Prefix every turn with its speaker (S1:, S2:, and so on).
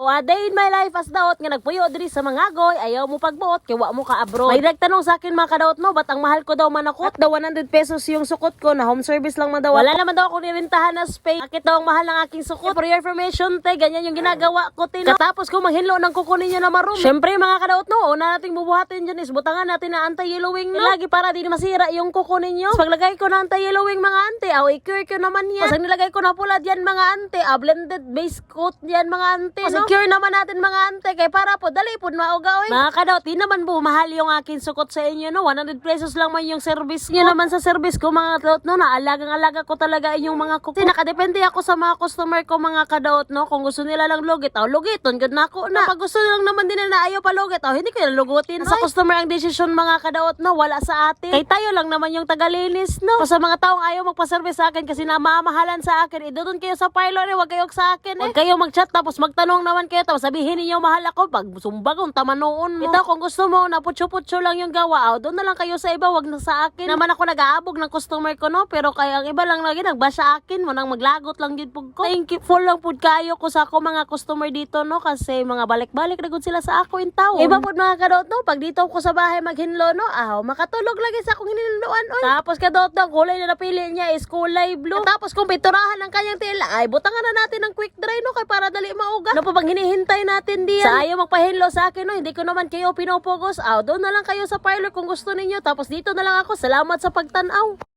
S1: A day in my life as daot nga nagpuyo diri sa Mangagoy, ayaw mo pagbuot kay wa mo ka abroad. May nagtanong sa akin mga kadaot no, ba't ang mahal ko daw manakot? At daw 100 pesos yung sukot ko na home service lang man daw. Wala naman daw ako nirintahan na space. Bakit daw ang mahal ng aking sukot? For your information, te, ganyan yung ginagawa ko, te, no? Katapos ko manghinlo ng kukunin nyo na maroon. Syempre mga kadaot no, una nating bubuhatin dyan is butangan natin na anti-yellowing, no? Lagi para di masira yung kukunin nyo. Paglagay ko na anti-yellowing mga ante, i-cure ko naman yan. Pag nilagay ko na pula dyan mga ante, blended base coat dyan mga ante, no? Cure naman natin mga ante, kay para po dali po mauga, oy. Mga kadaot, di naman po mahal yung akin sukot sa inyo, no? 100 pesos lang man yung service nyo naman sa service ko mga kadaot, no? Naalagang-alaga ko talaga yung mga kuko. Kasi nakadepende ako sa mga customer ko mga kadaot, no? Kung gusto nila lang lugit, lugiton, good na ako na. Pag gusto lang naman din na ayaw pa lugit, hindi ko yung lugutin. Sa customer ang decision mga kadaot, no? Wala sa atin. Kay tayo lang naman yung tagalinis, no? O sa mga taong ayaw magpa-service sa akin kasi namamahalan sa akin, doon kayo sa parlor, wag kayo sa akin, Wag kayo mag-chat tapos magtanong naman kayo tapos sabihin ninyo mahal ako pag sumbagong tamanoon mo. Ito kung gusto mo na putyo-putyo lang yung gawa, doon na lang kayo sa iba, wag na sa akin. Naman ako nag-aabog ng customer ko, no? Pero kaya ang iba lang lagi nagba sa akin mo nang maglagot lang gid pug ko. Thank you full lang pud kayo ko sa ako mga customer dito, no? Kasi mga balik-balik na gud sila sa ako in town. Iba pud mga kadaot, no? Pag dito ko sa bahay maghinlo, no? Makatulog lagi sa akong hinluan, oy. Tapos kadaot no, kulay na napili niya is kulay blue. Tapos kung piturahan ng kanyang tela, butangan na natin ng quick dry, no? Kay para dali mauga. Ano pa bang hinihintay natin diyan? Sa ayaw magpahinlo sa akin, no? Hindi ko naman kayo pinupugos. Doon na lang kayo sa parlor kung gusto ninyo. Tapos dito na lang ako. Salamat sa pagtanaw.